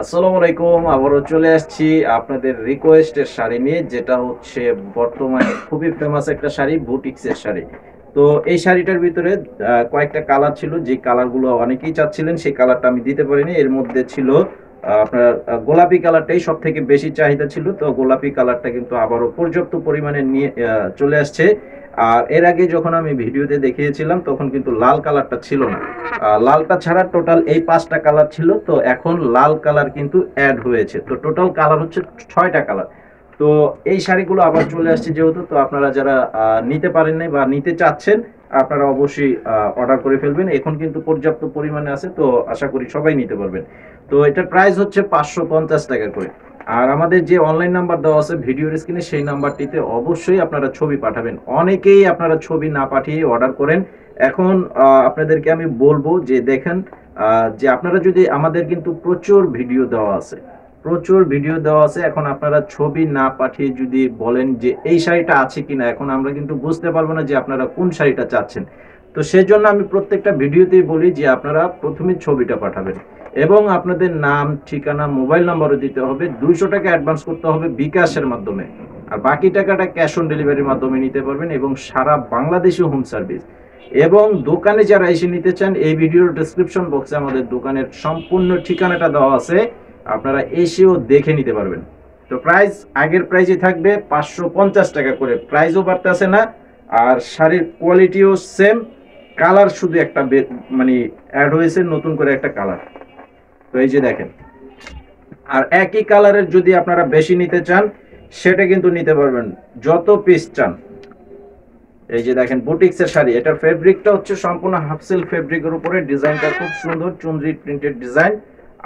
আসসালামু আলাইকুম। আবারও চলে আসছি আপনাদের রিকোয়েস্টের শাড়ি নিয়ে, যেটা হচ্ছে বর্তমানে খুবই ফেমাস একটা শাড়ি, বুটিক্সের শাড়ি। তো এই শাড়িটার ভিতরে কয়েকটা কালার ছিল, যে কালারগুলো অনেকেই চাচ্ছিলেন, সেই কালারটা আমি দিতে পারিনি। এর মধ্যে ছিল আপনার গোলাপি কালারটাই সব থেকে বেশি চাহিদা ছিল। তো গোলাপি কালারটা কিন্তু আবারও পর্যাপ্ত পরিমাণে নিয়ে চলে আসছে। আর এর আগে যখন আমি ভিডিওতে দেখিয়েছিলাম তখন কিন্তু লাল কালারটা ছিল না। লালটা ছাড়া টোটাল এই ৫টা কালার ছিল। তো এখন লাল কালার কিন্তু অ্যাড হয়েছে। তো টোটাল কালার হচ্ছে ৬টা কালার। তো এই শাড়িগুলো আবার চলে আসছে যেহেতু, তো আপনারা যারা নিতে পারেন নাই বা নিতে চাচ্ছেন, আপনারা অবশ্যই অর্ডার করে ফেলবেন। এখন কিন্তু পর্যাপ্ত পরিমাণে আছে, তো আশা করি সবাই নিতে পারবেন। তো এটার প্রাইস হচ্ছে ৫৫০ টাকা করে। আর আমাদের যে অনলাইন নাম্বার দেওয়া আছে ভিডিওর স্ক্রিনে, সেই নাম্বারটিতে অবশ্যই আপনারা ছবি পাঠাবেন। অনেকেই আপনারা ছবি না পাঠিয়ে অর্ডার করেন। এখন আপনাদেরকে আমি বলবো যে দেখেন, যে আপনারা যদি, আমাদের কিন্তু প্রচুর ভিডিও দেওয়া আছে, প্রচুর ভিডিও দেওয়া আছে। এখন আপনারা ছবি না পাঠিয়ে যদি বলেন যে এই শাড়িটা আছে কিনা, এখন আমরা কিন্তু বুঝতে পারবো না যে আপনারা কোন শাড়িটা চাচ্ছেন। তো সেজন্য আমি প্রত্যেকটা ভিডিওতেই বলি যে আপনারা প্রথমে ছবিটা পাঠাবেন এবং আপনাদের নাম, ঠিকানা, মোবাইল নাম্বারও দিতে হবে। ২০০ টাকা অ্যাডভান্স করতে হবে বিকাশের মাধ্যমে। আর বাকি টাকাটা ক্যাশ অন ডেলিভারির মাধ্যমে নিতে পারবেন, এবং সারা বাংলাদেশে হোম সার্ভিস। এবং দোকানে যারা এসে নিতে চান, এই ভিডিওর ডেসক্রিপশন বক্সে আমাদের দোকানের সম্পূর্ণ ঠিকানাটা দেওয়া আছে, আপনারা এসেও দেখে নিতে পারবেন। তো প্রাইস আগের প্রাইসই থাকবে ৫৫০ টাকা করে, প্রাইসও বাড়তেছে না। আর শাড়ির কোয়ালিটিও সেম, কালার শুধু একটা মানে অ্যাড হয়েছে নতুন করে একটা কালার। তো এই যে দেখেন, আর একই কালারের যদি আপনারা বেশি নিতে চান, সেটা কিন্তু নিতে পারবেন যত পিস চান। এই যে দেখেন বুটিক্স এর শাড়ি, এটার ফেব্রিকটা হচ্ছে সম্পূর্ণ হাফ সিল্ক ফেব্রিকের উপরে, ডিজাইনটা খুব সুন্দর, চুনরি প্রিন্টেড ডিজাইন।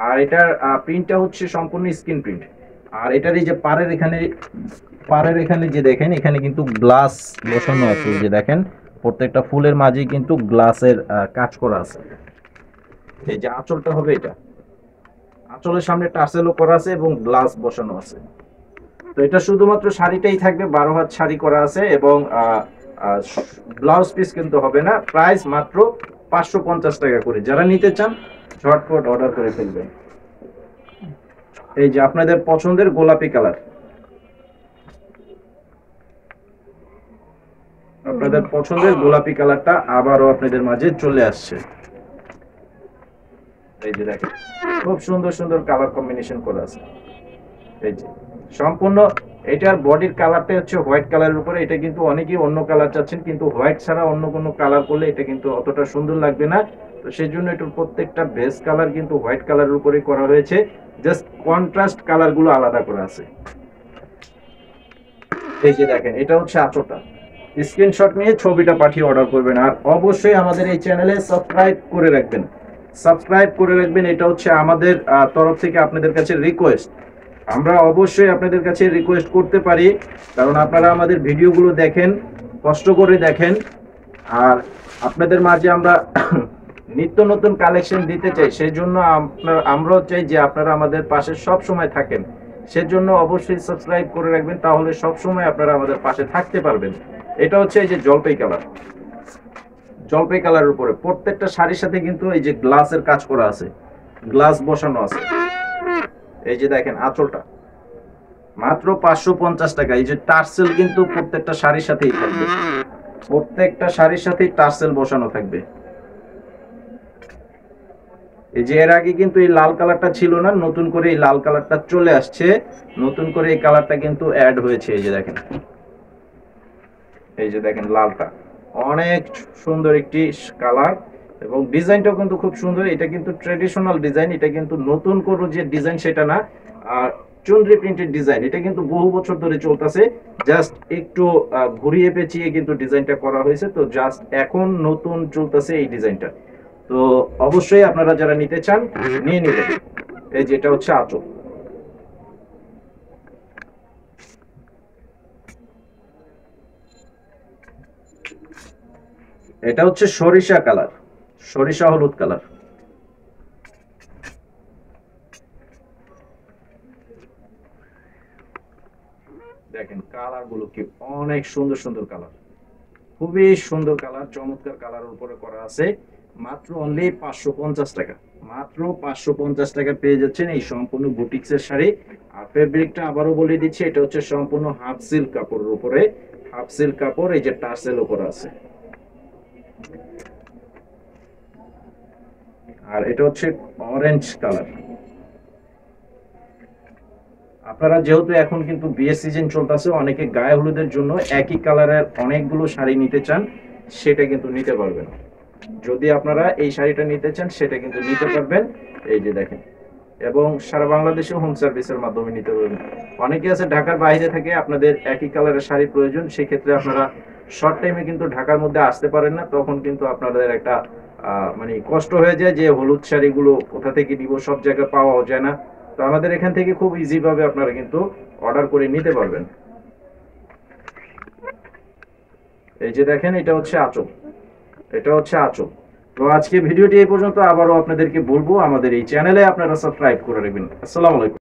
আর এটার প্রিন্টটা হচ্ছে সম্পূর্ণ স্ক্রিন প্রিন্ট। আর এটার এই যে পাড়ের এখানে যে দেখেন, এখানে কিন্তু গ্লাস বসানো আছে। এই যে দেখেন, প্রত্যেকটা ফুলের মাঝেই কিন্তু গ্লাসের কাজ করা আছে। এই যে আঁচলটা হবে এটা, আঁচলের সামনে টার্সেলও করা আছে এবং গ্লাস বসানো আছে। তো এটা শুধুমাত্র শাড়িটাই থাকবে, ১২ হাত শাড়ি করা আছে, এবং ব্লাউজ পিস কিন্তু হবে না। প্রাইস মাত্র ৫৫০ টাকা করে। যারা নিতে চান ঝটপট অর্ডার করে ফেলবেন। এই যে আপনাদের পছন্দের গোলাপি কালার, আপনাদের পছন্দের গোলাপি কালারটা আবারও আপনাদের মাঝে চলে আসছে। এই যে দেখেন, খুব সুন্দর সুন্দর কালার কম্বিনেশন করা আছে। এই যে সম্পূর্ণ, এটার বডির কালারটা হচ্ছে হোয়াইট কালারের উপরে। এটা কিন্তু অনেকেই অন্য কালার চাচ্ছেন, কিন্তু হোয়াইট ছাড়া অন্য কোনো কালার করলে এটা কিন্তু অতটা সুন্দর লাগবে না। তো সেই জন্য এটার প্রত্যেকটা বেস কালার কিন্তু হোয়াইট কালারের উপরে করা হয়েছে, জাস্ট কন্ট্রাস্ট কালার গুলো আলাদা করা আছে। এই যে দেখেন, এটা হচ্ছে আঁচলটা। স্ক্রিনশট নিয়ে ছবিটা পাঠিয়ে অর্ডার করবেন। আর অবশ্যই আমাদের এই চ্যানেলে সাবস্ক্রাইব করে রাখবেন, সাবস্ক্রাইব করে রাখবেন। এটা হচ্ছে আমাদের তরফ থেকে আপনাদের কাছে রিকোয়েস্ট। আমরা অবশ্যই আপনাদের কাছে রিকোয়েস্ট করতে পারি, কারণ আপনারা আমাদের ভিডিওগুলো দেখেন, কষ্ট করে দেখেন। আর আপনাদের মাঝে আমরা নিত্য নতুন কালেকশন দিতে চাই, সেই জন্য আমরাও চাই যে আপনারা আমাদের পাশে সব সময় থাকেন। সেজন্য অবশ্যই সাবস্ক্রাইব করে রাখবেন, তাহলে সব সময় আপনারা আমাদের পাশে থাকতে পারবেন। এটা হচ্ছে এই যে জলপাই কালার, জলপাই কালারের উপরে প্রত্যেকটা শাড়ির সাথে কিন্তু এই যে গ্লাসের কাজ করা আছে, গ্লাস বসানো আছে। এই যে দেখেন আঁচলটা মাত্র ৫৫০ টাকা। এই যে টার্সেল কিন্তু প্রত্যেকটা শাড়ির সাথেই থাকবে, প্রত্যেকটা শাড়ির সাথেই টার্সেল বসানো থাকবে। এই যে এর আগে কিন্তু এই লাল কালারটা ছিল না, নতুন করে এই লাল কালারটা চলে আসছে, নতুন করে এই কালারটা কিন্তু অ্যাড হয়েছে। এই যে দেখেন, এই যে দেখেন লালটা অনেক সুন্দর একটি কালার, এবং ডিজাইনটাও কিন্তু খুব সুন্দর। এটা কিন্তু ট্রেডিশনাল ডিজাইন, এটা কিন্তু নতুন করে যে ডিজাইন সেটা না। আর চুনরি প্রিন্টেড ডিজাইন, এটা কিন্তু বহু বছর ধরে চলতেছে, জাস্ট একটু ঘুরিয়ে পেঁচিয়ে কিন্তু ডিজাইনটা করা হয়েছে। তো জাস্ট এখন নতুন চলতেছে এই ডিজাইনটা। তো অবশ্যই আপনারা যারা নিতে চান নিয়ে নেবেন। এই যে এটা হচ্ছে আঁচল। এটা হচ্ছে সরিষা কালার, সরিষা হলুদ কালার। দেখেন কালার গুলো কি অনেক সুন্দর সুন্দর কালার, খুবই সুন্দর কালার, চমৎকার কালার উপরে করা আছে। মাত্র অনলি 550 টাকা, মাত্র 550 টাকা পেয়ে যাচ্ছেন এই সম্পূর্ণ বুটিক্সের শাড়ি। আর ফেব্রিকটা আবারও বলে দিচ্ছি, এটা হচ্ছে সম্পূর্ণ হাফ সিল্ক কাপড়ের উপরে, হাফ সিল্ক কাপড়, এই যে টার্সেল উপরে আছে। আর এটা হচ্ছে অরেঞ্জ কালার। আপনারা যেহেতু এখন কিন্তু বিয়ের সিজন চলতেছে, অনেকে গায়ে হলুদের জন্য একই কালারের অনেকগুলো শাড়ি নিতে চান, সেটা কিন্তু নিতে পারবেন। যদি আপনারা এই শাড়িটা নিতে চান সেটা কিন্তু নিতে পারবেন। এই যে দেখেন, এবং সারা বাংলাদেশে হোম সার্ভিসের মাধ্যমে নিতে পারবেন। অনেকে আছে ঢাকার বাইরে থেকে, আপনাদের একই কালারের শাড়ি প্রয়োজন, সেক্ষেত্রে আপনারা শর্ট টাইমে কিন্তু ঢাকার মধ্যে আসতে পারেন না, তখন কিন্তু আপনাদের একটা মানে কষ্ট হয়ে যায় যে হলুদ শাড়িগুলো কোথা থেকে নিব, সব জায়গায় পাওয়া যায় না। তো আমাদের এখান থেকে খুব ইজি ভাবে আপনারা কিন্তু অর্ডার করে নিতে পারবেন। এই যে দেখেন, এটা হচ্ছে আঁচল, এটা হচ্ছে আঁচল। তো আজকে ভিডিওটি এই পর্যন্ত। আবারও আপনাদেরকে বলবো আমাদের এই চ্যানেলে আপনারা সাবস্ক্রাইব করে রাখবেন। আসসালামু আলাইকুম।